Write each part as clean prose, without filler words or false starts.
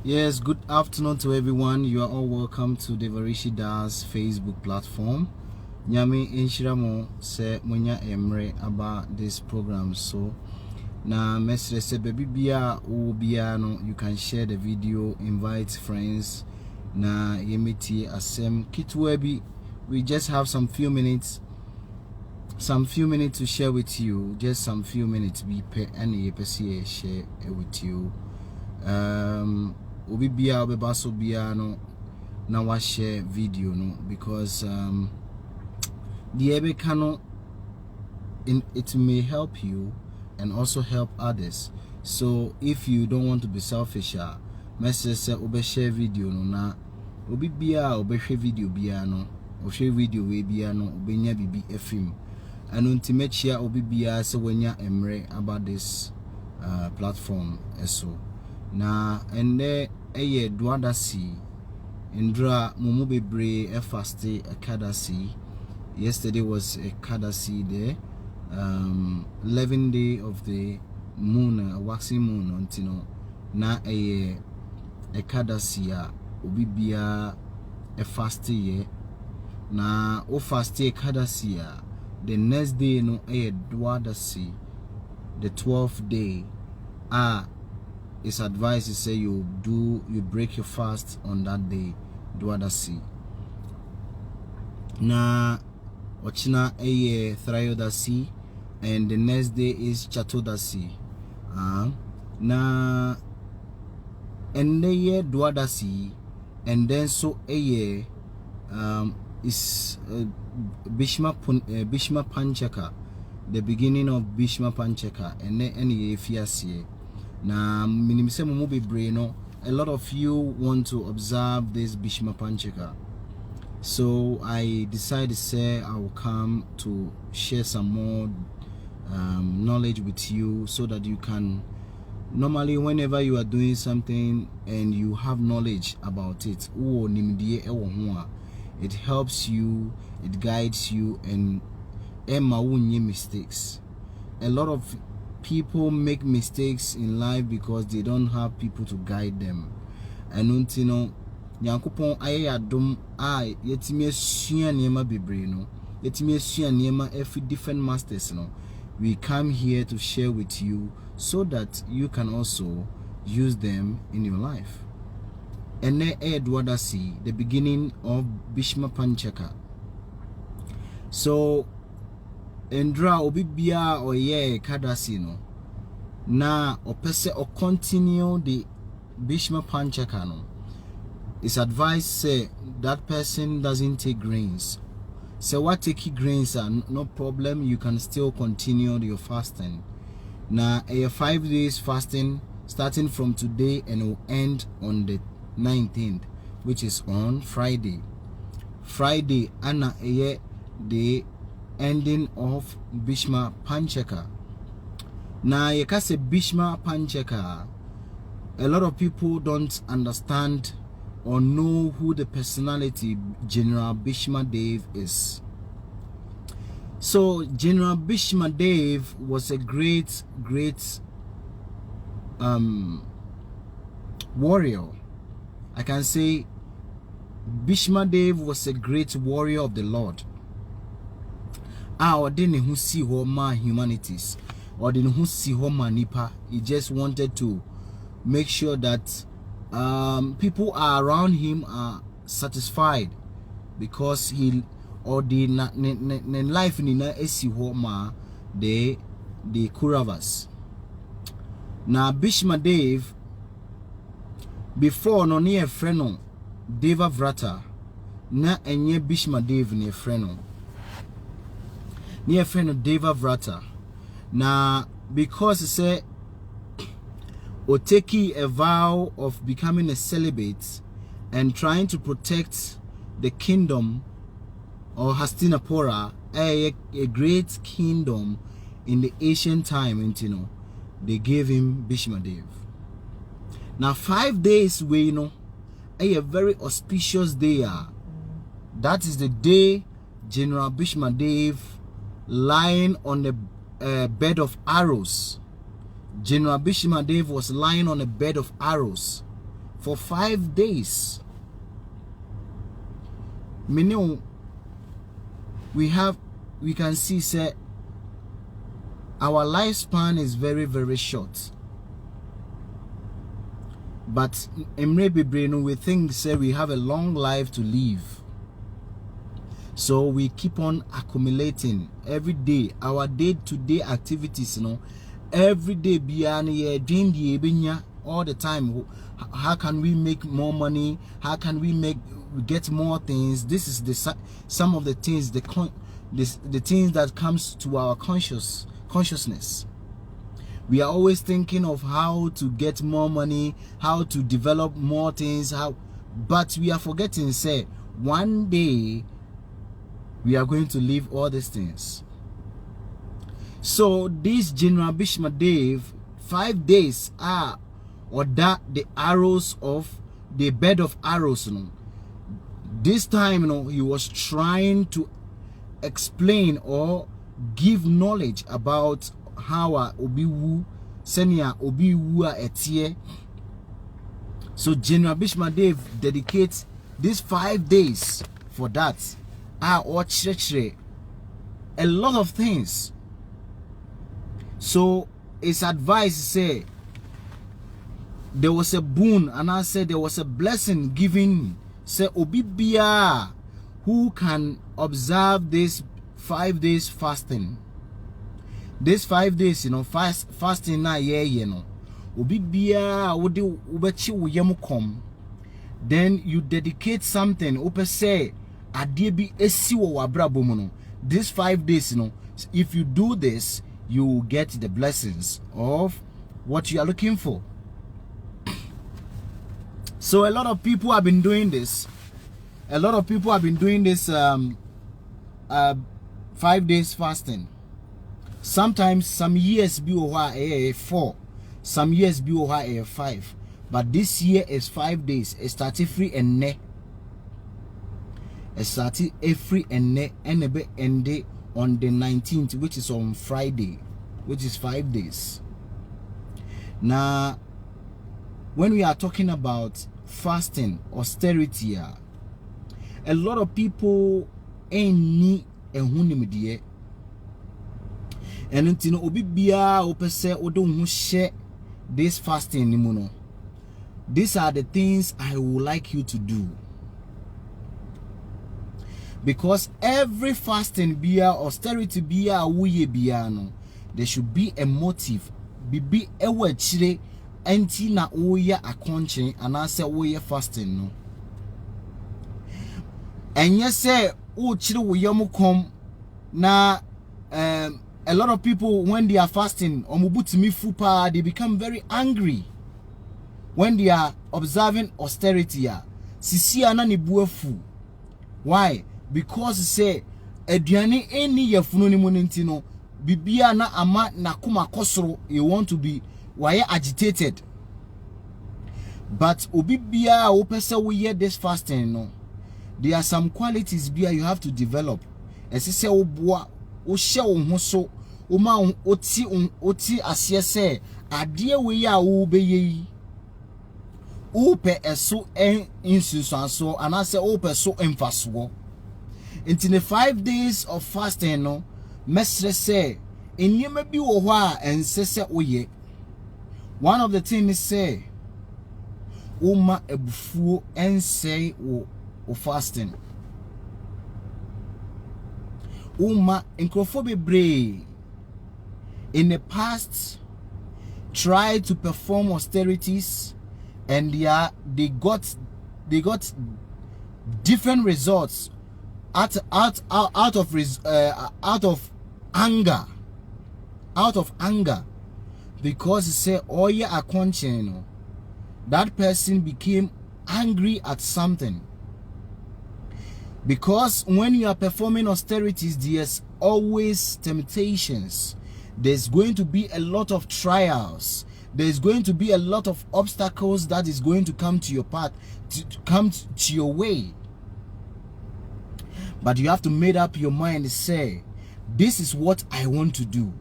Yes, good afternoon to everyone. You are all welcome to Devarishi Das Facebook platform. Nyame Inshiramo se munya emre about this program. So na mesre se baby bia o bia no, you can share the video, invite friends na yemiti asem kitwebi. We just have some few minutes to share with you. Just some few minutes be pe any yepesi share with you. Obi bia obi baso bia no na wa share video no, because the ebe kano it may help you and also help others. So if you don't want to be selfish, message say obi share video no na obi bia obi share video bia no o share video we bia no obi nya bibi efim and ultimate share obi bia say wanya emre about this platform eso. Na ende eye duadasi indra mumu bebre e faste a kadasi. Yesterday was a kadasi there, 11th day of the moon, a waxing moon ontino na a kadasi ya obi bia e faste ye na o faste kadasi ya the next day no eye duadasi, the 12th day it's advised to say you break your fast on that day, duadasi. Na ochina eye thriodasi, and the next day is chatodasi. Na eye duadasi, and then so eye is Bhishma Panchaka, the beginning of Bhishma Panchaka, and then any fiasie. Na minimse mo be brain. A lot of you want to observe this Bhishma Panchaka. So I decided to say I will come to share some more knowledge with you, so that you can, normally whenever you are doing something and you have knowledge about it, it helps you, it guides you, and mistakes. A lot of people make mistakes in life because they don't have people to guide them. And you know, Yankopon aye adom a yetimi asua niema bebre no, yetimi asua niema every different masters no. We come here to share with you so that you can also use them in your life. And Edwadasi, the beginning of Bhishma Panchaka. So Endra obibia oye kadasi no. Na opese o continue the Bhishma Panchaka no. It's advised say that person doesn't take grains. So what take grains are no problem, you can still continue your fasting. Now a 5 days fasting starting from today and will end on the 19th, which is on Friday. Friday ana the ending of Bhishma Panchaka. Now you can say Bhishma Panchaka, a lot of people don't understand or know who the personality General Bhishma Dev is. So General Bhishma Dev was a great warrior. I can say Bhishma Dev was a great warrior of the Lord. Or didn't who see ma humanities, or didn't who see ma nipa. He just wanted to make sure that people are around him are satisfied, because he or the life in esi ma the Kauravas. Now Bhishma Dev before no near friend Devavrata na enye Bhishma Dev near friend Devavrata. Now because he said or taking a vow of becoming a celibate and trying to protect the kingdom or Hastinapura, a great kingdom in the ancient time, you know, they gave him Bhishma Dev. Now 5 days we you know a very auspicious day. That is the day General Bhishma Dev lying on the bed of arrows. General Bhishma Dev was lying on a bed of arrows for 5 days. We can see say our lifespan is very short. But we think say we have a long life to live. So we keep on accumulating every day. Our day-to-day activities, you know, every day all the time. How can we make more money? How can we get more things? This is some of the things, the things that comes to our consciousness. We are always thinking of how to get more money, how to develop more things, but we are forgetting say one day we are going to leave all these things. So this General Bhishma Dev 5 days or that the arrows of the bed of arrows, you know. This time, you know, he was trying to explain or give knowledge about how obiwu senia obiwu etie. So General Bhishma Dev dedicates these 5 days for that. Or a lot of things. So it's advised say there was a boon, and I said there was a blessing given. Say obibia who can observe this 5 days fasting. This 5 days, you know, fasting na you know. Obibia wodi ubechi uyemukom. Then you dedicate something. Ope say adiebi esi wo wabrabomuno. This 5 days, you know, if you do this, you will get the blessings of what you are looking for. So a lot of people have been doing this. A lot of people have been doing this 5 days fasting. Sometimes some years be over 4, some years be over 5. But this year is 5 days. It started free and ne. It started every and ne and be ended on the 19th, which is on Friday, which is 5 days. Now, when we are talking about fasting, austerity, a lot of people ain't need a hunimidie. And until obi bia opese odon share this fasting anymore. These are the things I would like you to do. Because every fasting bia, austerity bia, wuye bia no, there should be a motive. Bibi ewe chire enti na oya akonche anase oya fasting no. And yes, say o chire wo yamukom na a lot of people, when they are fasting, they become very angry when they are observing austerity. Why? Because say eduane eni yefunu ni munintino bibia na ama na kuma kosoro, you want to be why agitated. But obibia opese we hear this fasting no. There are some qualities bia you have to develop. Ese se oboa o hye wo ho so o ma oti asie se ade we ya wo beye o pe eso en insusanso anase o pe so emfaso. In the 5 days of fasting no mesre say enyema bi wo ho a ensese oye. One of the things say uma ebufuo ensei wo fasting. Uma inkrofo bebre in the past tried to perform austerities and they got different results out of anger, because it say oye akonche, that person became angry at something. Because when you are performing austerities, there's always temptations. There's going to be a lot of trials. There's going to be a lot of obstacles that is going to come to your path, to come to your way. But you have to make up your mind and say, this is what I want to do.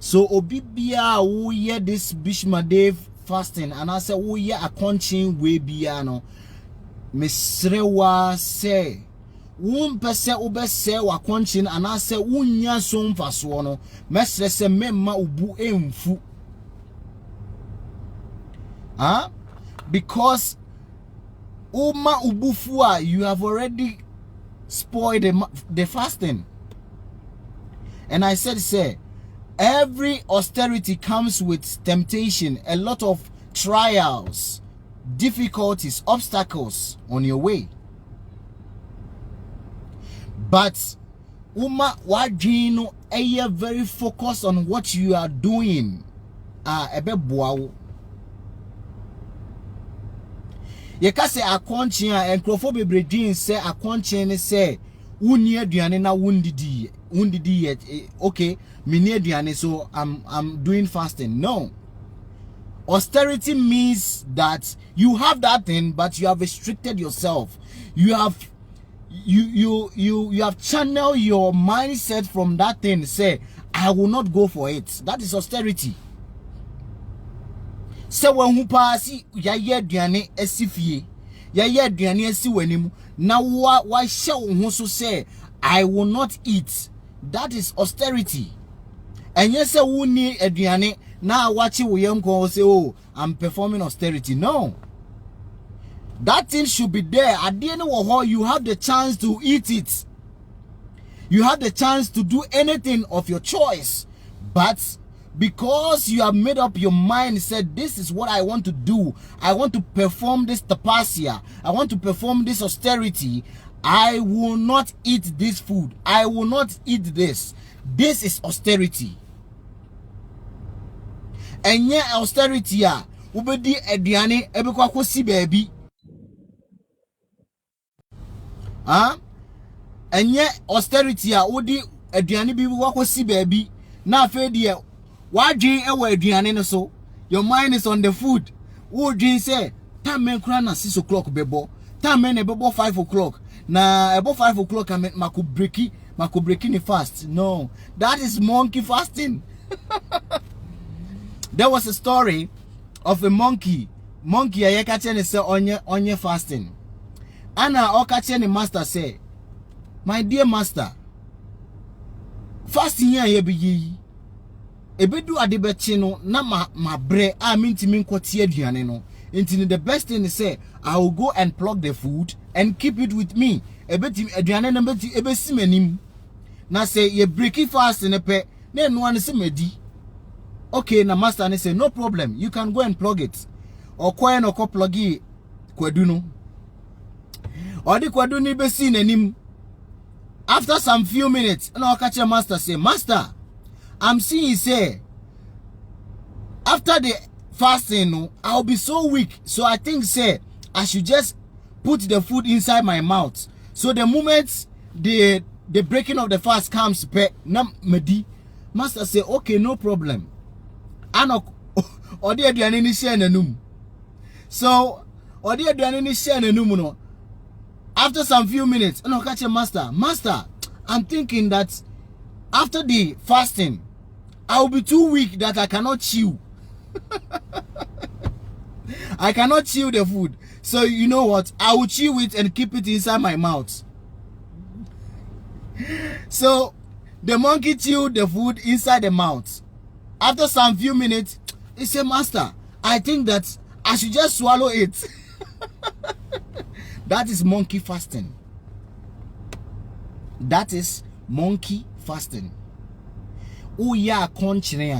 So obibia wo ye this Bishma Day fasting, and I say wo ye akonchin we biano mesrewa say pese obese wakonchin anase unya so mfaso no mesre se memma ubu emfu. Because uma ubufua, you have already spoiled the fasting. And I said, say, every austerity comes with temptation, a lot of trials, difficulties, obstacles on your way. But uma wajino eye very focused on what you are doing. Ebe boawo. Ye ka se akonchi a enkrofo bebredin se akonchi ne se wuni aduane na wundidi okay, mini aduane, so I'm doing fasting. No. Austerity means that you have that thing, but you have restricted yourself. You have channeled your mindset from that thing. Say, I will not go for it. That is austerity. Say when who pass ya ye aduane esifie, ya ye aduane esi wanimu, na why show who so say I will not eat. That is austerity. And yes, who need aduane now watching we go say, oh, I'm performing austerity. No. That thing should be there. At the end of all, you have the chance to eat it. You have the chance to do anything of your choice. But because you have made up your mind, said, this is what I want to do. I want to perform this tapasya. I want to perform this austerity. I will not eat this food. I will not eat this. This is austerity. enye austerity a ubedi aduane ebekwa kosi baabi enye austerity a wodi aduane bi wakosi baabi na afa de wadwen ewa aduane no so. Your mind is on the food. Wo dream say time men kura na 6 o'clock bebo, time men e bebo 5 o'clock na about 5 o'clock mako breaki ni fast. No, that is monkey fasting. There was a story of a monkey a catching say onye fasting. Ana o catching the master say, my dear master, fasting here be ye. Ebedu adebechi no na ma bre a mintimi nkwoti aduane no. Intini the best thing is say I will go and plug the food and keep it with me. Ebeti aduane na beti ebesi manim. Na say ye breaking fast ne pe na enu an se medi. Okay, na master ne say no problem, you can go and plug it. Okwa no ko plug it kwadu no. Odi kwadu ni besi nanim. After some few minutes, na okache master say, master, I'm seeing say after the fasting, I'll be so weak. So I think say I should just put the food inside my mouth. So the moment the breaking of the fast comes, medi. Master say, okay, no problem. Ano odi aduane ni share nanum. So odi aduane ni share nanum no. After some few minutes, no catch a master, I'm thinking that after the fasting, I will be too weak that I cannot chew. I cannot chew the food. So you know what? I will chew it and keep it inside my mouth. So the monkey chewed the food inside the mouth. After some few minutes, he said, master, I think that I should just swallow it. That is monkey fasting. That is monkey fasting. Oh yeah, contrary.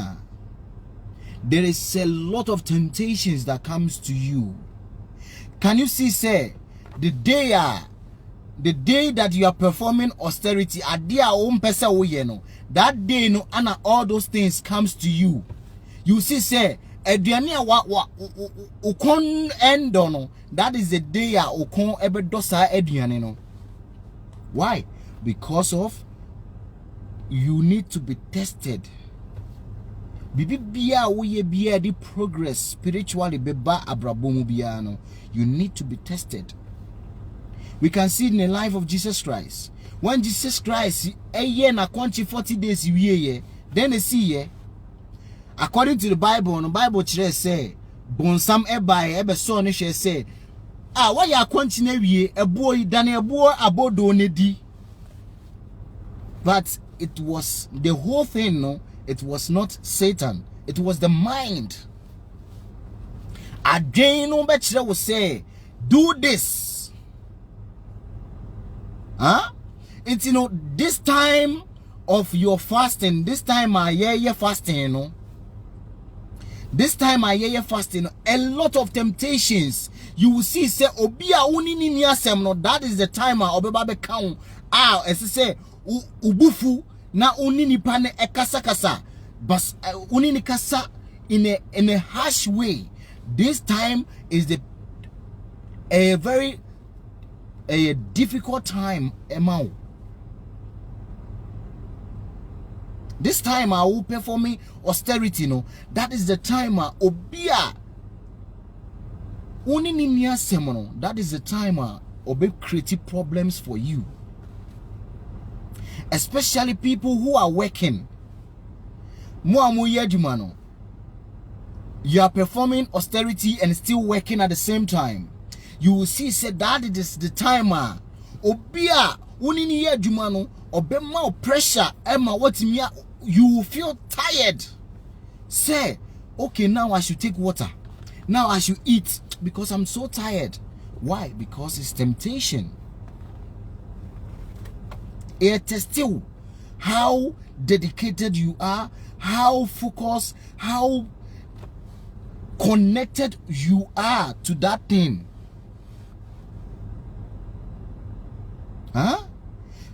There is a lot of temptations that comes to you. Can you see, say, the day that you are performing austerity, that day, no, and all those things comes to you. You see, say, that is the day ukon ebe dosa eduane no. Why? Because of you need to be tested. Bibi biya uye biya di progress spiritually beba abrabomu biya no. You need to be tested. We can see in the life of Jesus Christ. When Jesus Christ na 40 days then they see according to the Bible, the Bible say bonsam ebe so ne say why ya continue a boy than a boy abodo ne di. But it was the whole thing, no, it was not Satan, it was the mind. Again, no better will say, do this. It's, you know, this time of your fasting, this time fasting, you know. This time fasting, a lot of temptations. You will see, say, Obia unini niasem, no, that is the time Obebabe count. As I say, ubufu na unini pane ekasa but unini kasa in a harsh way. This time is a very difficult time, Emma. This time I will perform austerity, no. That is the time obia unini niya semono. That is the time obe create problems for you. Especially people who are working. You are performing austerity and still working at the same time. You will see, say that it is the time. Obia unini ye jumano obema pressure emma what you will feel tired. Say, okay, now I should take water. Now I should eat because I'm so tired. Why? Because it's temptation. It is still how dedicated you are, how focused, how connected you are to that thing.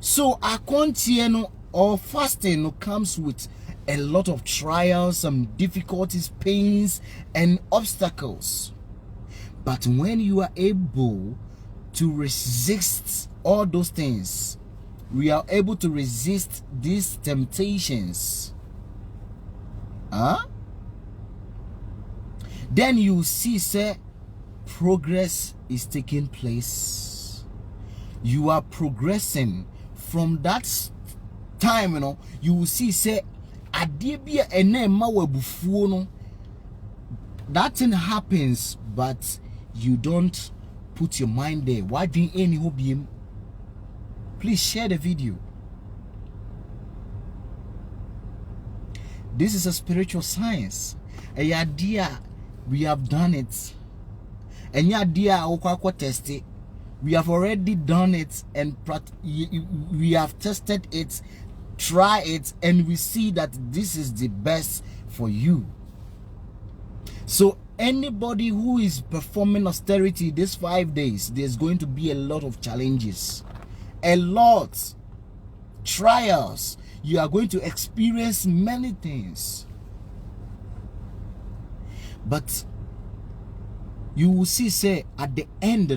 So a contieno or fasting comes with a lot of trials, some difficulties, pains, and obstacles. But when you are able to resist all those things, we are able to resist these temptations. Then you see, say, progress is taking place. You are progressing from that time, you will see, say, that thing happens, but you don't put your mind there. Why do any hobby? Please share the video. This is a spiritual science. A idea, we have done it. And your idea, test it. We have already done it, and we have tested it, try it, and we see that this is the best for you. So anybody who is performing austerity these 5 days, there's going to be a lot of challenges, a lot trials. You are going to experience many things, but you will see, say, at the end,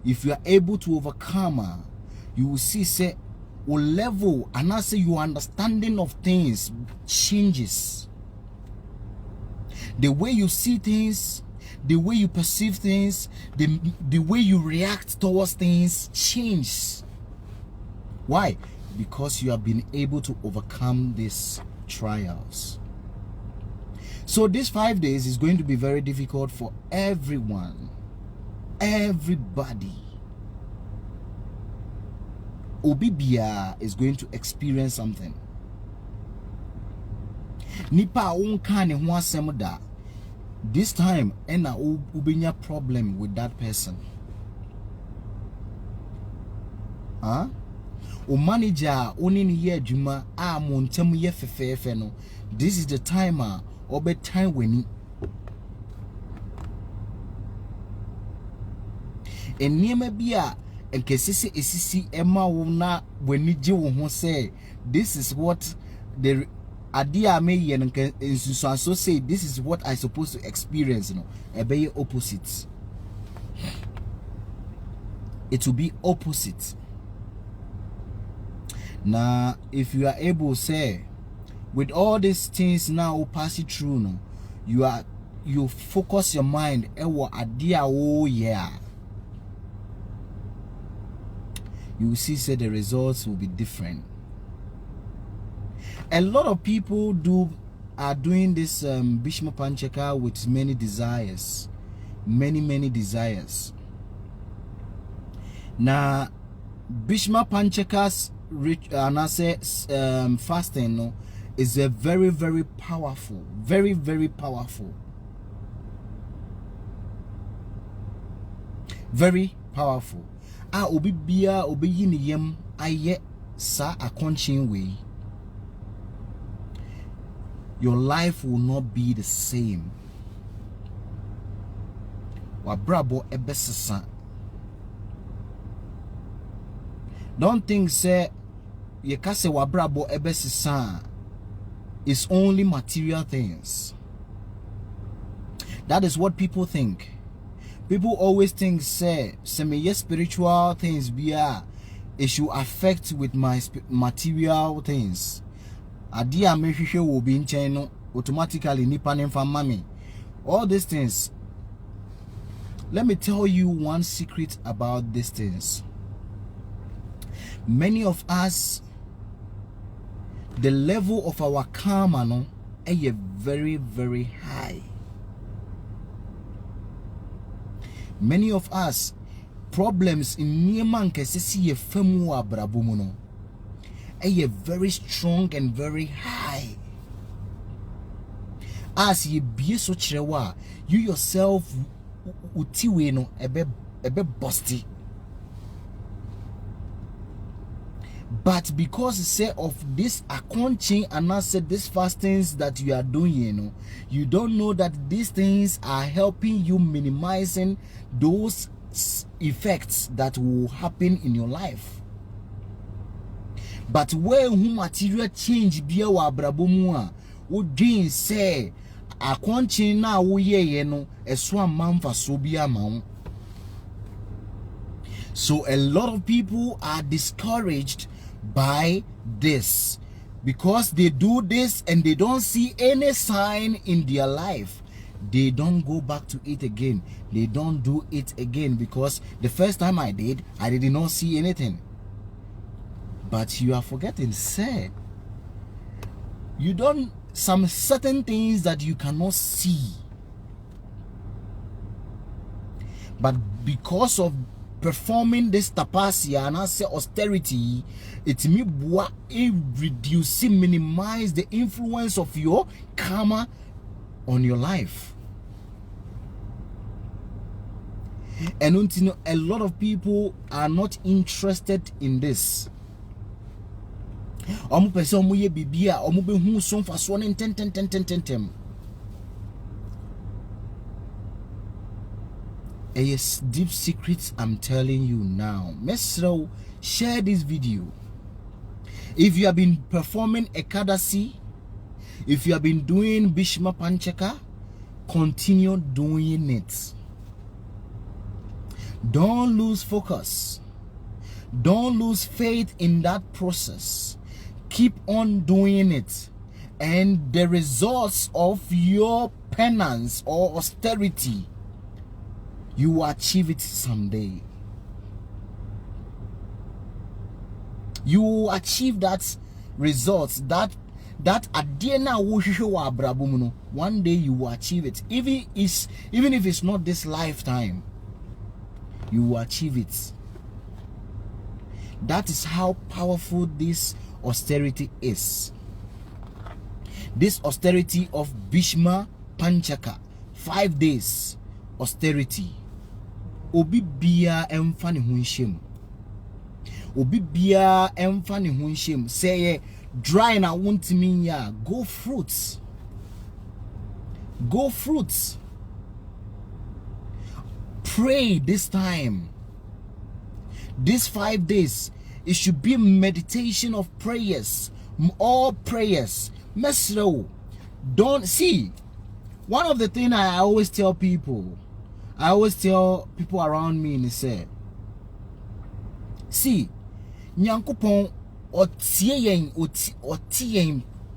if you are able to overcome, you will see, say, your level and also your understanding of things changes. The way you see things, the way you perceive things, the way you react towards things changes. Why? Because you have been able to overcome these trials. So these 5 days is going to be very difficult for everyone. Everybody. Obibia is going to experience something. Nipa unkane huasemuda. This time, ena ubinya problem with that person. O manager onini ye juma a montemu ye fefefe no. This is the timer obe time weni. Enyema bia enkesisi esisi ema wona weni je wo ho say this is what the idea me ye nsusu say this is what I supposed to experience, ebe opposite. It will be opposite. Now, if you are able, say, with all these things now pass it through, you focus your mind. Oh yeah. You will see, say, the results will be different. A lot of people are doing this Bhishma Panchaka with many desires, many desires. Now, Bhishma Panchaka's fasting is a very powerful, very powerful, very powerful. Obi bia obi yini yem aye sa akonchin way. Your life will not be the same. Wabrabo ebesesa. Don't think, say, ye kase wabrabo ebesesa is only material things. That is what people think. People always think, say me spiritual things it should affect with my material things. Adia mehwehwe will be in channel automatically nipa nemfa mami. All these things. Let me tell you one secret about these things. Many of us, the level of our karma is very high. Many of us, problems in Nieman Kesesi Femu Abrabomuno are very strong and very high. As ye be so chewa, you yourself utiwe no ebe busty. But because say of this accounting and not say these fastings that you are doing, you don't know that these things are helping you minimizing those effects that will happen in your life. But when material change be our brabomu, dream say akwanchi na wo ye no eso amamfa so bi ama. So a lot of people are discouraged by this because they do this and they don't see any sign in their life. They don't go back to it again. They don't do it again because the first time I did not see anything. But you are forgetting, sir. You don't, some certain things that you cannot see. But because of performing this tapasia and I say austerity, it reducing, minimize the influence of your karma on your life. And a lot of people are not interested in this. Yes, deep secrets I'm telling you now. Mesro, share this video. If you have been performing Ekadasi, if you have been doing Bhishma Panchaka, continue doing it. Don't lose focus. Don't lose faith in that process. Keep on doing it. And the results of your penance or austerity, you will achieve it someday. You will achieve that results, that adena wo abrabumuno. One day you will achieve it. Even if it's not this lifetime, you will achieve it. That is how powerful this austerity is. This austerity of Bhishma Panchaka, 5 days austerity. Obi bia emfa ne ho nshem. Obi bia emfa ne ho nshem. Say dry na wontimi ya, go fruits. Go fruits. Pray this time. These 5 days, it should be meditation of prayers. All prayers. Mesro. Don't see. One of the things I always tell people around me and say, see, Nyankopon otie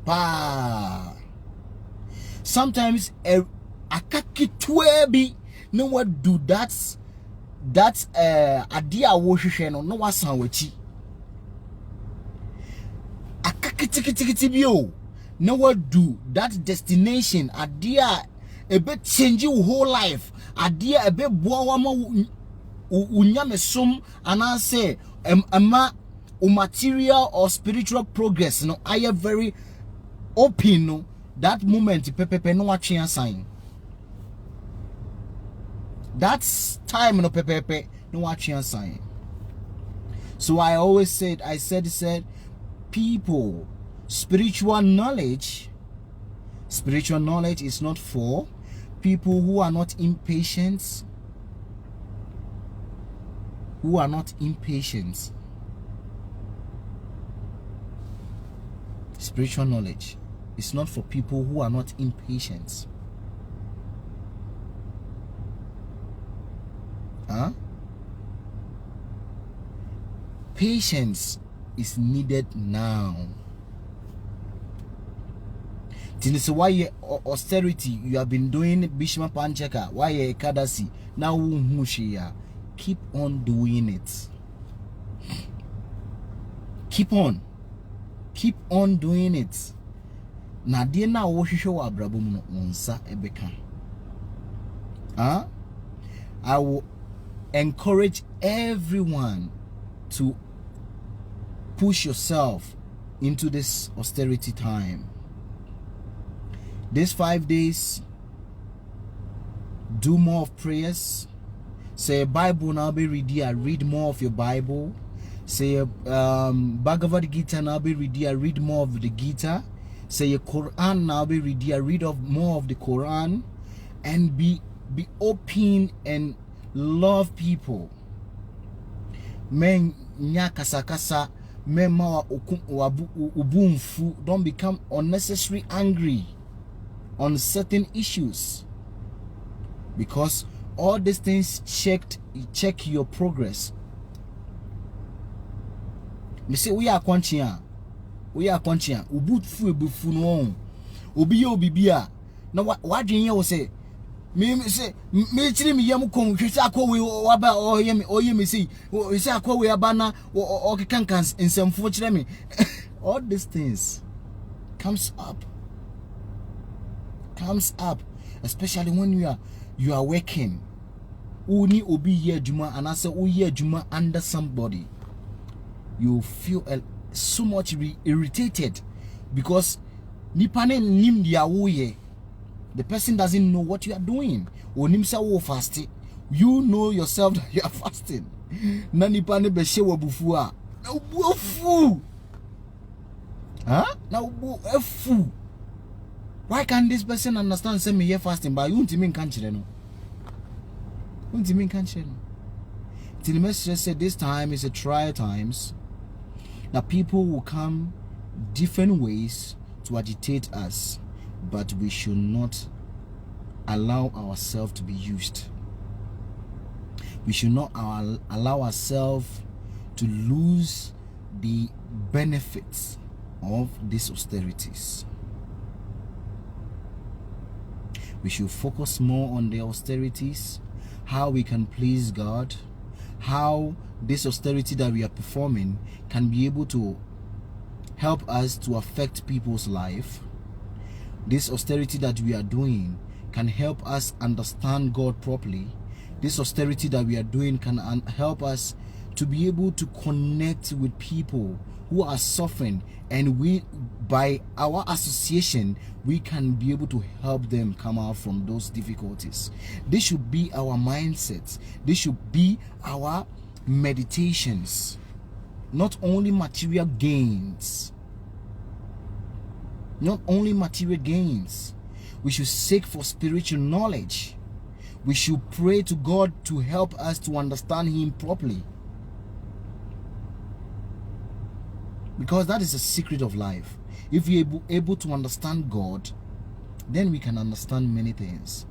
pa. Sometimes akakitwe bi no what do that idea wo hwehwe no wasan wachi. Akakitikiti bi o no what do that destination idea a bit change your whole life. Idea a bit boawama unyamesom and I say material or spiritual progress. No, I am very open. No, that moment pepe no watching sign. That's time no pepe no watching sign. So I always said people, spiritual knowledge is not for people who are not impatient. Spiritual knowledge is not for people who are not impatient. Patience is needed now. Tinisi why austerity you have been doing Bhishma Panchaka, why Ekadasi, now Mushiya. Keep on doing it. Keep on doing it. Na die na wo hwehwe wa abrabom no onsa ebeka. I will encourage everyone to push yourself into this austerity time. These 5 days, do more of prayers. Say Bible now be read more of your Bible. Say Bhagavad Gita now be read more of the Gita. Say Quran now be read more of the Quran, and be open and love people. Men nya kasa don't become unnecessarily angry on certain issues, because all these things check your progress. Me say we are conscious ubufu no obi bia na wadwen ye wo say me say me chiri me yam kom hwese akọwe waba oye me say akọwe aba na o kekankan nsemfo chire me. All these things comes up, especially when you are working. Uni obi ye adwuma and ase o ye adwuma under somebody, you feel so much irritated because nipane nim dia wo ye. The person doesn't know what you are doing. Onim say wo fasting, you know yourself that you are fasting. Na nipane be she wabufu a na obufu. Huh? Na obufu. Why can't this person understand say me here fasting but you ntimi nkan kire no? Ntimi nkan kire no. The message said this time is a trial times. That people will come different ways to agitate us, but we should not allow ourselves to be used. We should not allow ourselves to lose the benefits of these austerities. We should focus more on the austerities, how we can please God, how this austerity that we are performing can be able to help us to affect people's life. This austerity that we are doing can help us understand God properly. This austerity that we are doing can help us to be able to connect with people who are suffering, and we, by our association, we can be able to help them come out from those difficulties. This should be our mindset. This should be our meditations, not only material gains. We should seek for spiritual knowledge. We should pray to God to help us to understand Him properly, because that is the secret of life. If we are able to understand God, then we can understand many things.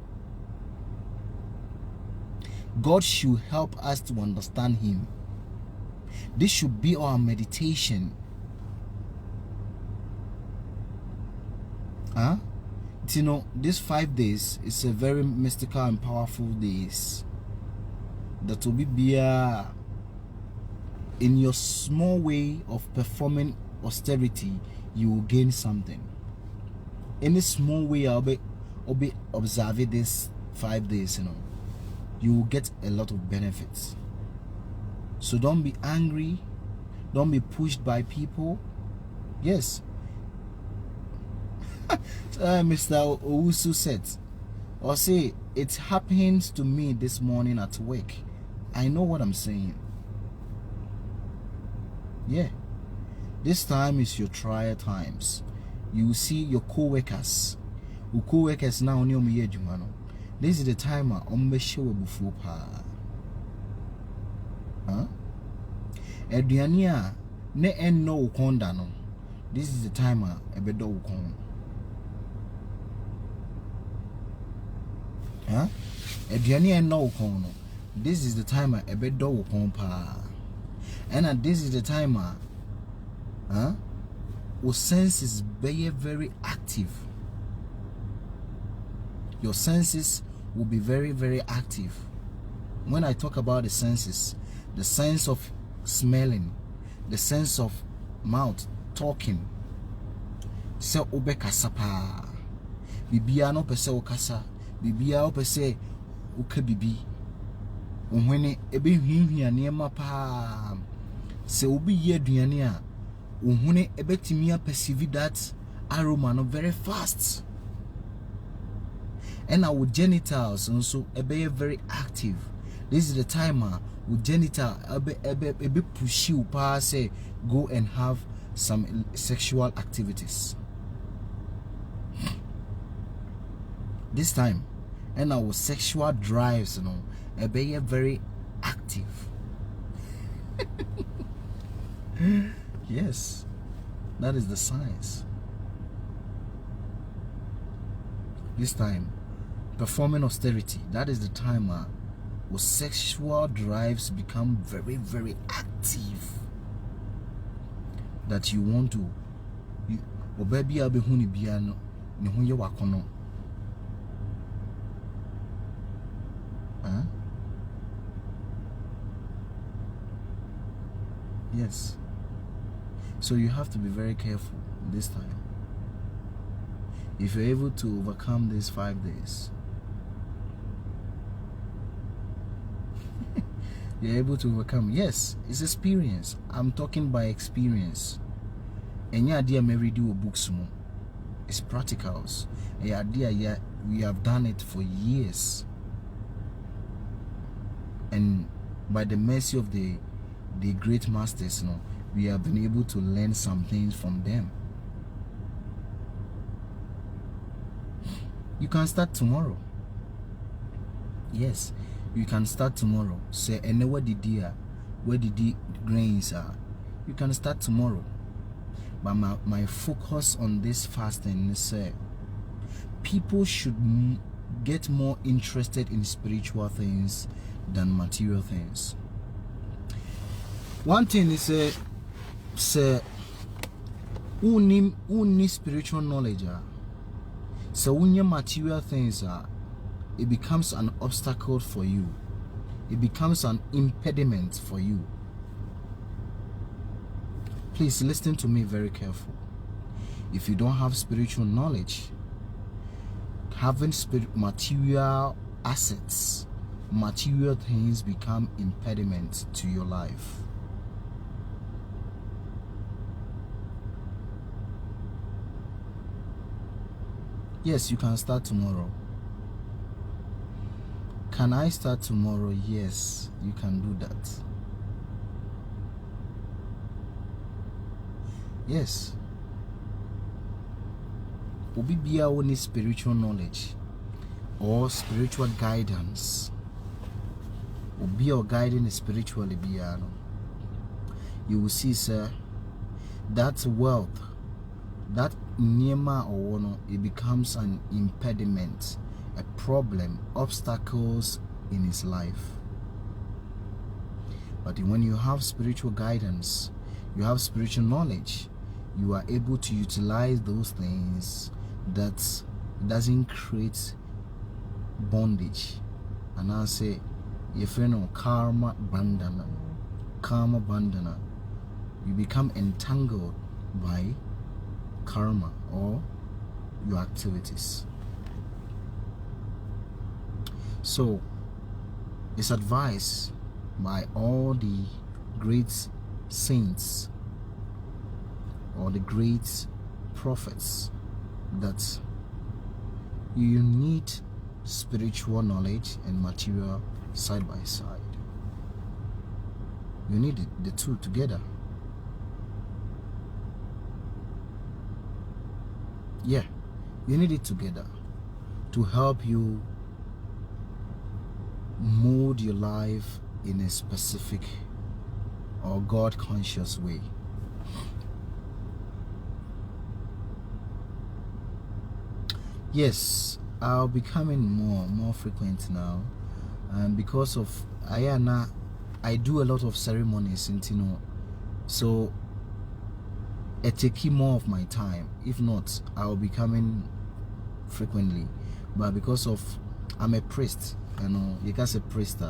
God should help us to understand Him. This should be our meditation. You know, these 5 days is a very mystical and powerful days that will be in your small way of performing austerity. You will gain something. Any small way I'll be observing these 5 days, you know, you will get a lot of benefits. So don't be angry, don't be pushed by people. Yes. Mr. Owusu said, or say, it happens to me this morning at work. I know what I'm saying. Yeah, this time is your trial times. You see your co-workers now. This is the time ne enno ukonda no. This is the time ebedo ukon. Eduani enno ukon no. This is the time ebedo ukon pa. And this is the time your senses be very active. Your senses will be very, very active. When I talk about the senses, the sense of smelling, the sense of mouth talking, se obe kasapa bibia no pese okasa, bibia o pese uka bibi ohwene ebe hwihwia niema pa. Se obi ye aduane a ohune ebetimi perceive that aroma no very fast, and our genitals also ebe very active. This is the time with genital ebe push you pa say go and have some sexual activities. This time, and our sexual drives, you know, ebe very active. Yes, that is the science. This time, performing austerity, that is the time where sexual drives become very, very active. That you want to, baby, I'll be huni biano, ni hunye wakono. Yes. So you have to be very careful this time. If you're able to overcome these 5 days, you're able to overcome. Yes, it's experience. I'm talking by experience. And yeah, dear Mary do books more. It's practicals. And yeah, dear, we have done it for years. And by the mercy of the great masters, we have been able to learn some things from them. You can start tomorrow. Yes, you can start tomorrow. Say, and where the grains are, you can start tomorrow. But my focus on this fasting is people should get more interested in spiritual things than material things. One thing is say who need spiritual knowledge. So when your material things it becomes an obstacle for you. It becomes an impediment for you. Please listen to me very careful. If you don't have spiritual knowledge, having material assets, material things become impediments to your life. Yes, you can start tomorrow. Can I start tomorrow? Yes, you can do that. Yes. Obibia will need spiritual knowledge or spiritual guidance. Obi or guiding spiritually biano. You will see, sir, that wealth, that Nyema or wono, it becomes an impediment, a problem, obstacles in his life. But when you have spiritual guidance, you have spiritual knowledge, you are able to utilize those things that doesn't create bondage. And I say, if you know karma bandana, you become entangled by karma or your activities. So it's advised by all the great saints or the great prophets that you need spiritual knowledge and material side by side. You need the two together. Yeah, you need it together to help you mold your life in a specific or God-conscious way. Yes, I'll be coming more frequent now, and because of I do a lot of ceremonies, so it takes more of my time. If not, I'll be coming frequently. But because of I'm a priest, you can say priest,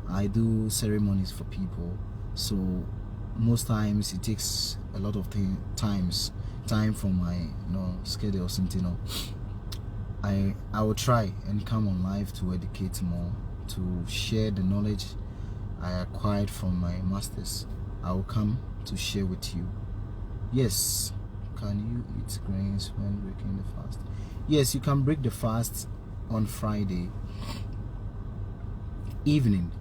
I do ceremonies for people. So most times it takes a lot of time from my schedule. I will try and come on live to educate more, to share the knowledge I acquired from my masters. I will come to share with you. Yes, can you eat grains when breaking the fast? Yes, you can break the fast on Friday evening.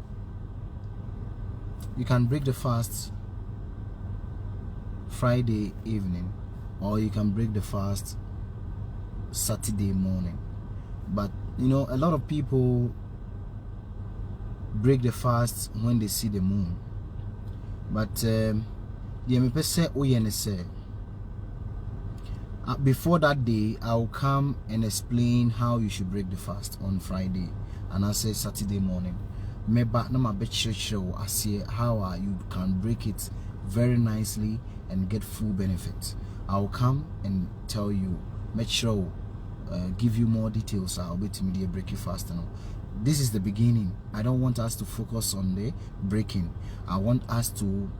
You can break the fast Friday evening, or you can break the fast Saturday morning. But a lot of people break the fast when they see the moon. But the me pese oye ne say before that day I'll come and explain how you should break the fast on Friday and I say Saturday morning. Meba na ma be show I see how you can break it very nicely and get full benefit. I'll come and tell you, make sure give you more details. I'll be to media break it fast now. This is the beginning. I don't want us to focus on the breaking. I want us to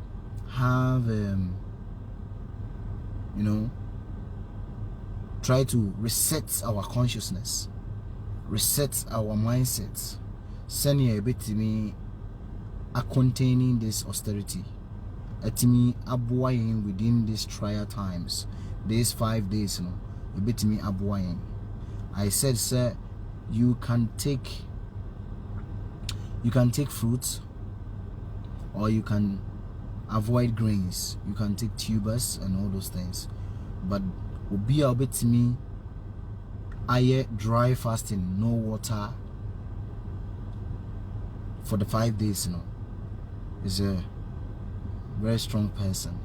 have try to reset our consciousness, reset our mindsets. Send you a bit to me containing this austerity. At me abuayin within these trial times, these 5 days, a bit to me abuayin. I said, sir, you can take fruits, or you can avoid grains, you can take tubers and all those things, but will be a bit to me dry fasting, no water for the 5 days, is a very strong person.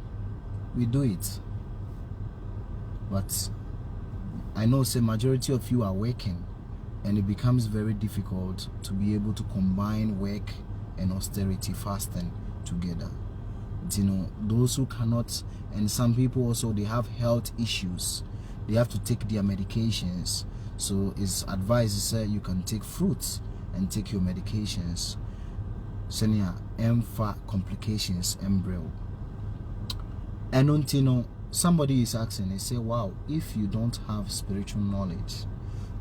We do it, but I know say majority of you are working, and it becomes very difficult to be able to combine work and austerity fasting together. Those who cannot, and some people also, they have health issues, they have to take their medications, so it's advised that you can take fruits and take your medications. Senior emfa complications embryo. And somebody is asking, they say, wow, if you don't have spiritual knowledge,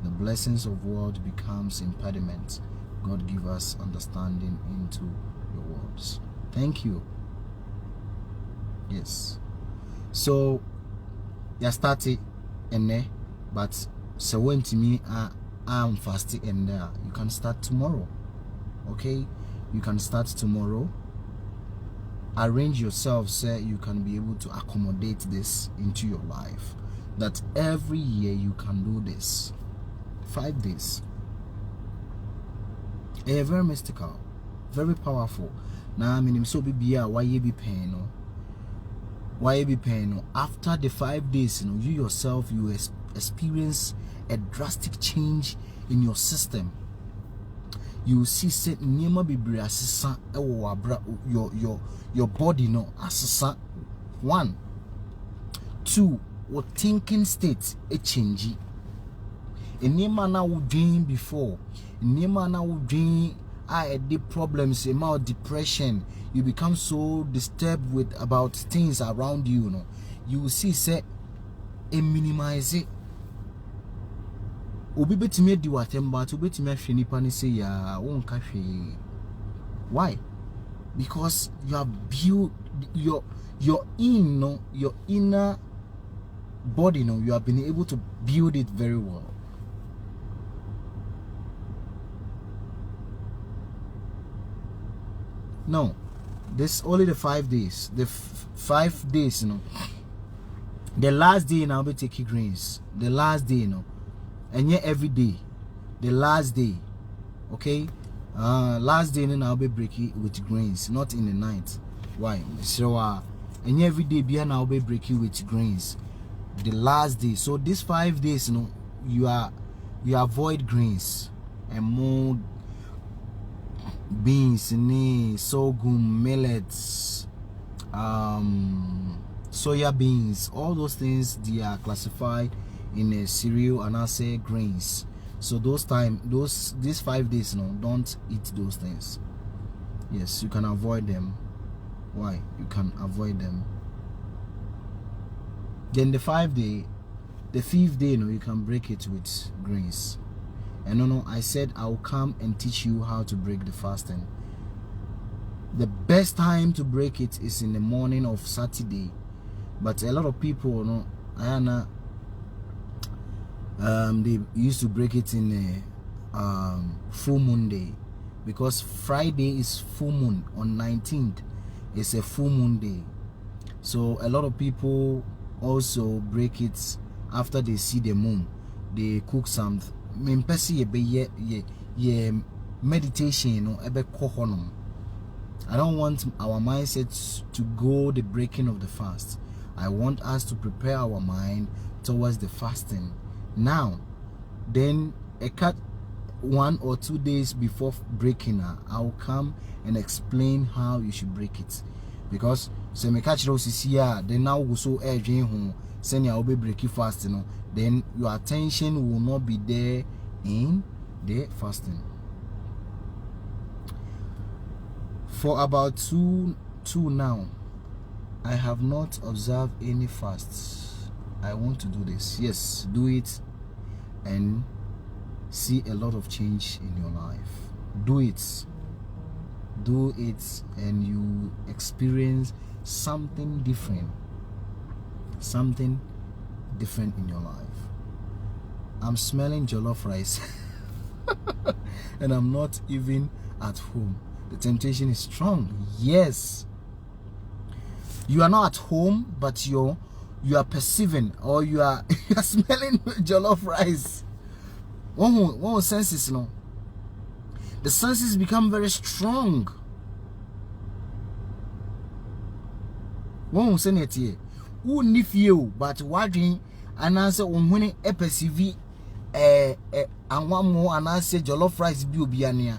the blessings of world becomes impediment. God give us understanding into your words. Thank you. Yes. So you started and there, but so when to me I'm fasting and there, you can start tomorrow. Okay? You can start tomorrow. Arrange yourself so you can be able to accommodate this into your life. That every year you can do this. 5 days. Very mystical, very powerful. Now I mean, so be why you be paying, why you be paying. After the 5 days, you yourself you experience a drastic change in your system. You see, say nyema bibiri asesa ewo abra your body asesa. 1, 2, what thinking state a change. Nyema na wo dream before, nyema na wo dream the problems about depression, you become so disturbed with about things around you, you see say a minimize it. Obi betime di watemba to betime ahwe nipa ne say ya wonka hwe. Why? Because you have built your inner body, you have been able to build it very well. No, this only the 5 days. The 5 days, the last day I'll be taking greens. The last day, and yet every day. The last day, okay. Last day then I'll be breaking with grains, not in the night. Why? So and every day behind I'll be breaking with grains. The last day. So these 5 days, you avoid grains and more beans, sorghum, millets, soya beans, all those things they are classified in a cereal and I say grains. So these 5 days, don't eat those things. Yes, you can avoid them. Why? You can avoid them. Then the 5th day, the 5th day, you can break it with grains. And I said I'll come and teach you how to break the fasting. The best time to break it is in the morning of Saturday, but a lot of people, they used to break it in a full moon day, because Friday is full moon. On 19th, it's a full moon day. So a lot of people also break it after they see the moon. They cook some. Meditation, ebe kohonom. I don't want our mindsets to go the breaking of the fast. I want us to prepare our mind towards the fasting. Now, then a cut 1 or 2 days before breaking, I'll come and explain how you should break it. Because so me catch those here, then now we so home, send you be breaking fast, then your attention will not be there in the fasting. For about two now, I have not observed any fasts. I want to do this. Yes, do it and see a lot of change in your life. Do it and you experience something different in your life. I'm smelling jollof rice and I'm not even at home. The temptation is strong. Yes, you are not at home, but you are perceiving, or you are smelling jollof rice. One senses, the senses become very strong. One sense here, who nif you, but watching and answer when a perceive and one more and answer jollof rice be near.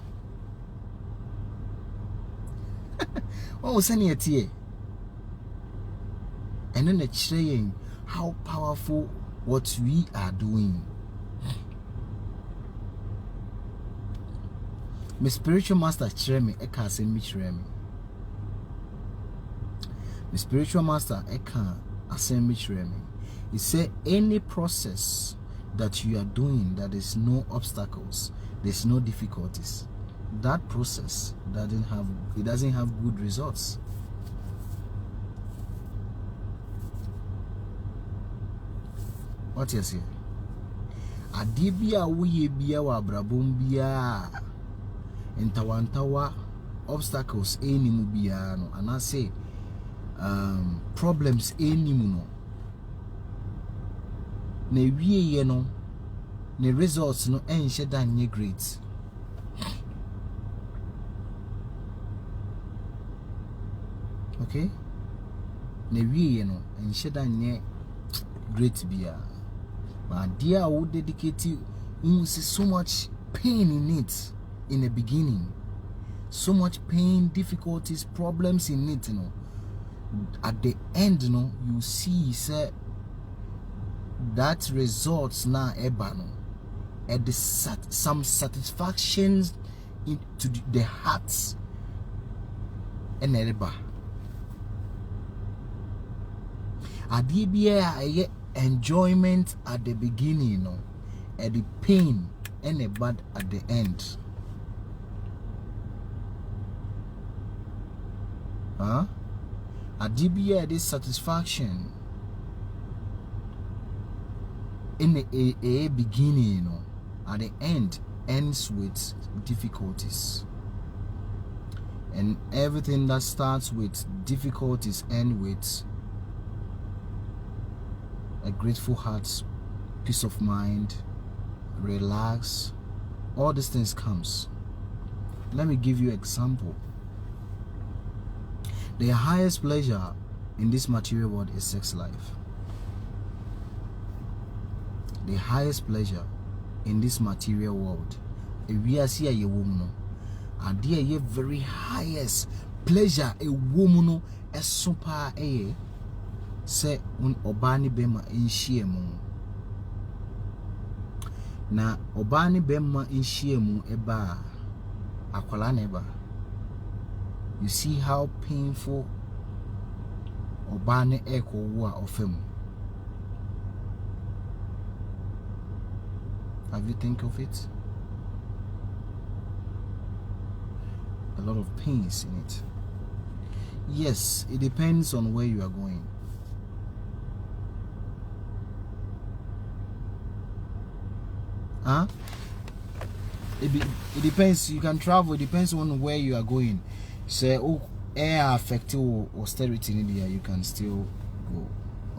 One sense here, and then it's saying how powerful what we are doing. My spiritual master kyerɛ me ɛka asɛm bi kyerɛ me. My spiritual master ɛka asɛm bi kyerɛ me. He said any process that you are doing that is no obstacles, there's no difficulties, that process doesn't have good results. What you say? Adibia wuye bia wa brabom bia entawantawa obstacles enimu bia no, and I say problems enimu no, ne wiye no, ne results no enhye dan great. Okay, ne wiye no enhye dan great bia, but dear would dedicate you see so much pain in it. In the beginning, so much pain, difficulties, problems in it, at the end, you see, say, that results now, at the some satisfactions into the hearts, and eba. Adibia enjoyment at the beginning, at the pain, and a bad at the end. Adibia this satisfaction in a beginning, at the end ends with difficulties, and everything that starts with difficulties end with a grateful heart, peace of mind, relax. All these things comes. Let me give you an example. The highest pleasure in this material world is sex life. The highest pleasure in this material world, if we are see a woman, and the very highest pleasure a woman is super a say un obani bema inshie mu. Na obani bema inshie mu eba akwala neba. You see how painful obani eko wa ofem. Have you think of it? A lot of pains in it. Yes, it depends on where you are going. It depends. You can travel. It depends on where you are going. Say, oh, air affected austerity in India, you can still go.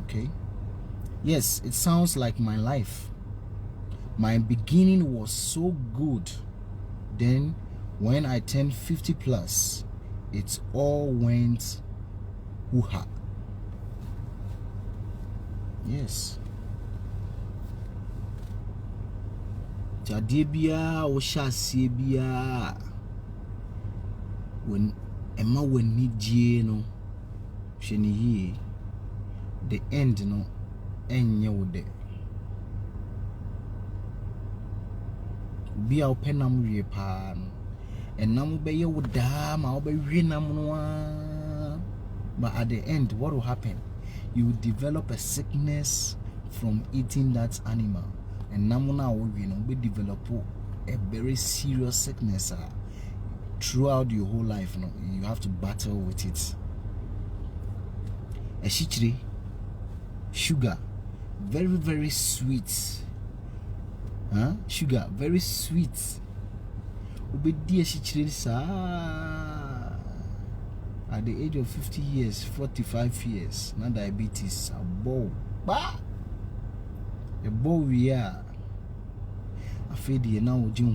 Okay. Yes, it sounds like my life. My beginning was so good. Then, when I turned 50 plus, it all went hoo-ha. Yes. Jadebia o shasebia when Emma when need no sheni the end no enye wo de bia openam wie pa no enam be ye wo da ma wo be wi nam no. But at the end, what will happen? You will develop a sickness from eating that animal, and namuna will develop a very serious sickness throughout your whole life. No, you have to battle with it. Eshichiri, sugar, very very sweet. Sugar, very sweet. Obedi eshichiri sa. At the age of 50 years, 45 years, now diabetes, a bow. A bow we are. I feel the now Ujin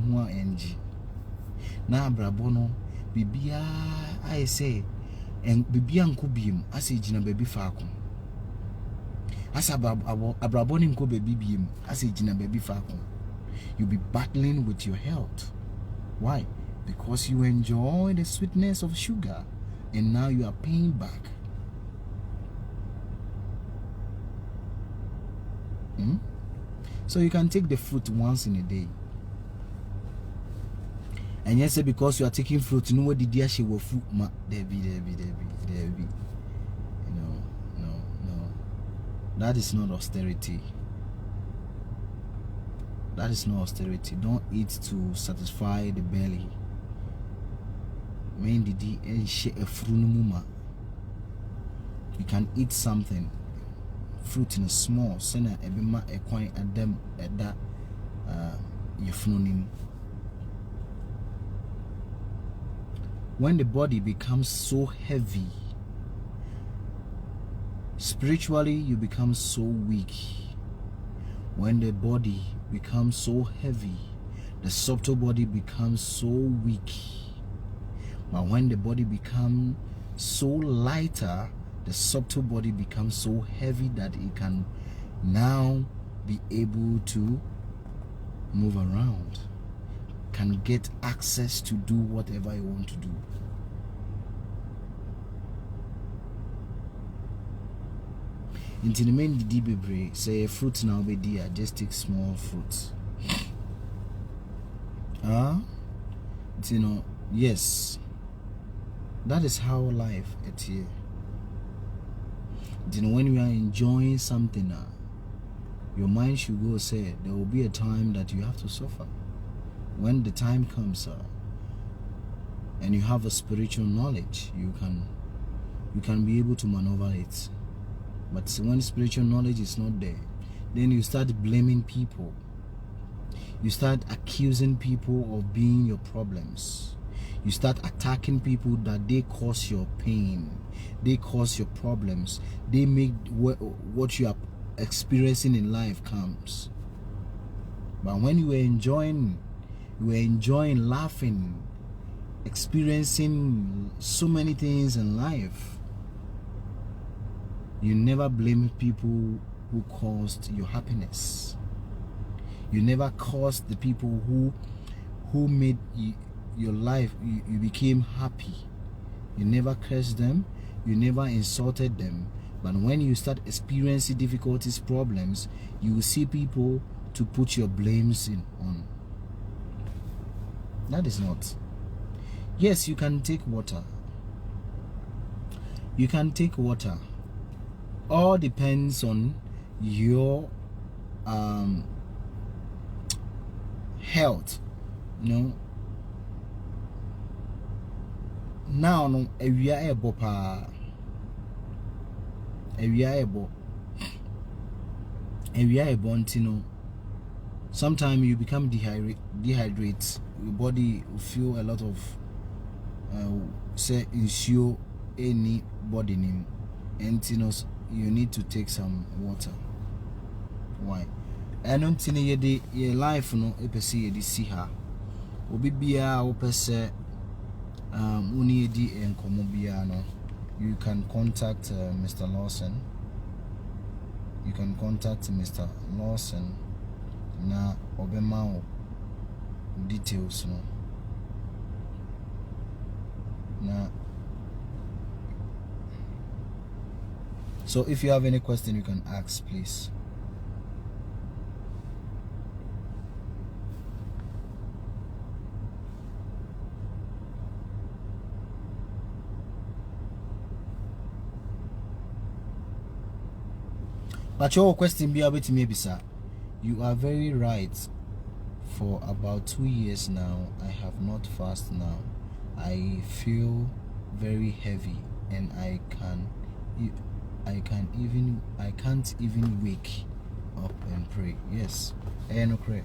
Hua NG. Now, Brabono, Bibia, I say, and Bibian Kubim, I say, Gina baby Falcon. As a Brabonin ko baby beam, I say, Gina baby Falcon. You'll be battling with your health. Why? Because you enjoy the sweetness of sugar and now you are paying back. So you can take the fruit once in a day. And yes, because you are taking fruit, no what did you actually will fruit ma Debbie. No. That is not austerity. That is not austerity. Don't eat to satisfy the belly. Main didi and share a fruit. You can eat something, fruit in a small, send a bima a coin at them at that yefnunim. When the body becomes so heavy, spiritually you become so weak. When the body becomes so heavy, the subtle body becomes so weak. But when the body becomes so lighter, the subtle body becomes so heavy that it can now be able to move around, can get access to do whatever you want to do. Into the main delivery, say a fruit now be dear, just take small fruits. Yes. That is how life is here. When we are enjoying something, your mind should go say there will be a time that you have to suffer. When the time comes, and you have a spiritual knowledge, you can be able to maneuver it. But when spiritual knowledge is not there, then you start blaming people. You start accusing people of being your problems. You start attacking people that they cause your pain, they cause your problems, they make what you are experiencing in life comes. But when you were enjoying, laughing, experiencing so many things in life, you never blame people who caused your happiness. You never caused the people who made your life, you became happy. You never cursed them, you never insulted them. But when you start experiencing difficulties, problems, you will see people to put your blames on. That is not. Yes, you can take water. You can take water. All depends on your health. Now no ewia ebo pa. Ewia ebo ntino. Sometimes you become dehydrate. Your body will feel a lot of say issue any body name. And you need to take some water. Why? I don't think your life no epese ye see her. Obi bia opese Uniedi and Komobiano, you can contact Mr. Lawson. You can contact Mr. Lawson na obemao details no na. So if you have any question, you can ask, please. But your question be able to maybe, sir. You are very right. For about 2 years now, I have not fasted now. I feel very heavy, and I can't even wake up and pray. Yes, and pray.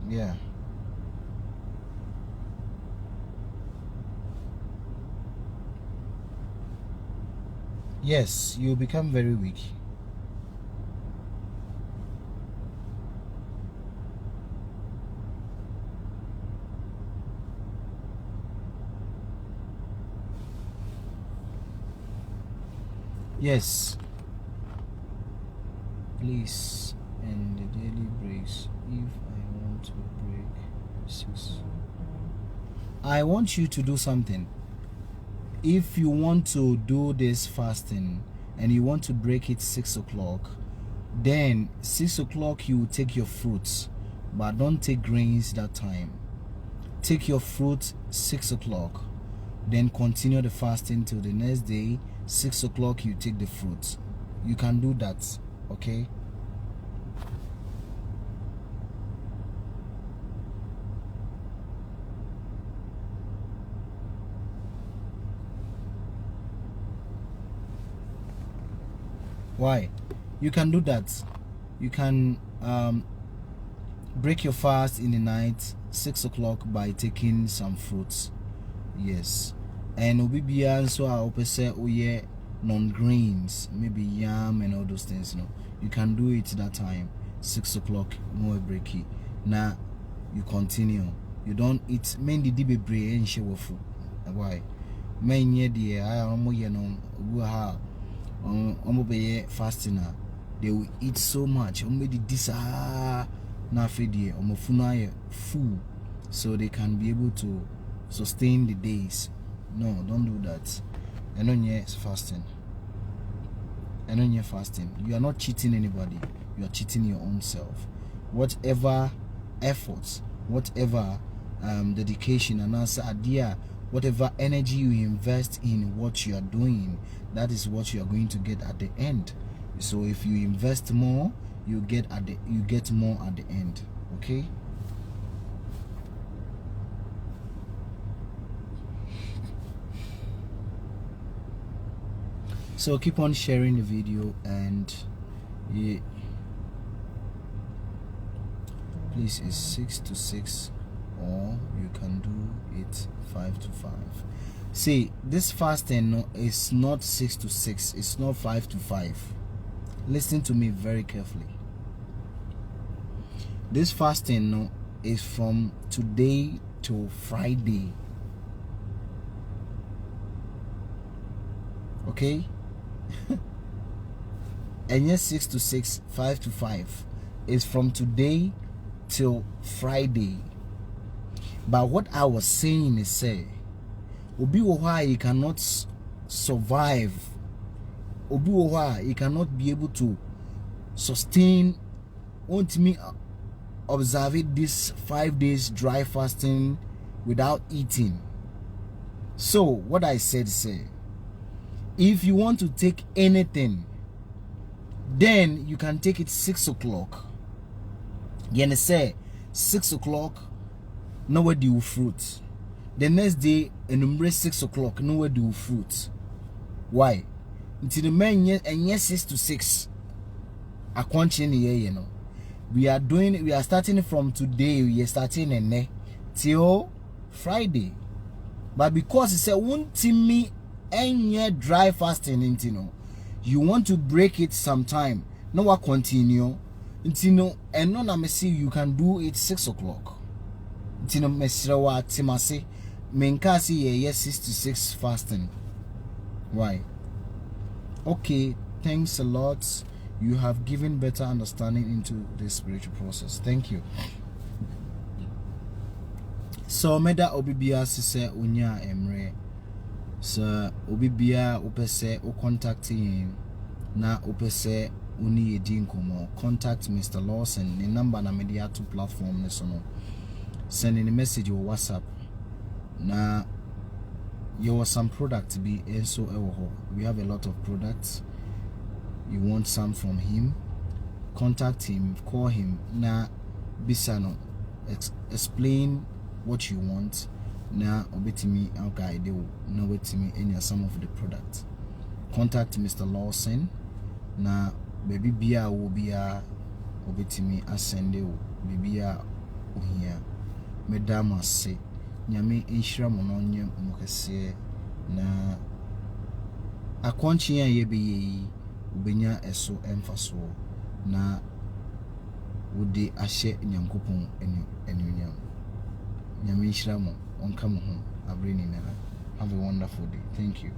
Yeah. Yes, you become very weak. Yes. Please, and the daily breaks. If I want to break 6, I want you to do something. If you want to do this fasting and you want to break it 6 o'clock, then 6 o'clock you take your fruits, but don't take grains that time. Take your fruit 6 o'clock, then continue the fasting till the next day. 6 o'clock you take the fruit. You can do that, okay? Why? You can do that. You can break your fast in the night 6 o'clock by taking some fruits. Yes. And obibia so I hope say oh yeah, non-grains, maybe yam and all those things, you know. You can do it that time 6 o'clock more breaky. Now you continue. You don't eat mainly dibe bre and show food. Why? Men ye dear I am no ha fasting. They will eat so much. This na fedi omofuna full, so they can be able to sustain the days. No, don't do that. And on your fasting. And on your fasting, you are not cheating anybody. You are cheating your own self. Whatever efforts, whatever dedication and answer idea, whatever energy you invest in what you are doing, that is what you are going to get at the end. So if you invest more, you get more at the end. Okay? So keep on sharing the video, and yeah, please, it's 6 to 6, or you can do it 5 to 5. See, this fasting is not 6 to 6, it's not 5 to 5. Listen to me very carefully. This fasting is from today to Friday. Okay? And yes, 6 to 6, 5 to 5 is from today till Friday. But what I was saying is, say, Obi why you cannot survive. Obi why you cannot be able to sustain. Want me observe this 5 days dry fasting without eating. So what I said, say, if you want to take anything, then you can take it 6 o'clock. You say 6 o'clock, nowhere do fruit. The next day, and 6 o'clock, nowhere do fruit. Why? Until the men and yes 6 to 6. I can't you know. We are starting from today. We are starting and till Friday. But because it's a one me any dry fasting, you know, you want to break it sometime. Now I continue Ntino eno na me see you can do it 6 o'clock. Ntino mesrewa timase menka see ye 6 to 6 fasting. Why? Okay, thanks a lot. You have given better understanding into this spiritual process. Thank you. So meda obibia sise unya emre. So obibia upese o contacting na upese uni yedi nkomo. Contact Mr. Lawson. The number na media to platform ne so no. Send in a message or WhatsApp. Na you have some product to be so we have a lot of products. You want some from him, contact him, call him. Na bisano explain what you want. Na obetimi our guide na wetimi any some of the products. Contact Mr. Lawson. Na baby bia will be a obetimi asende bibia ohia. Medama say nyame inshira mononye mukase na akwanchi ya yebe ubenya eso emfaso na wode ahye nyankopon enunyam nyame inshira mo onka mo ho abreni na. Have a wonderful day. Thank you.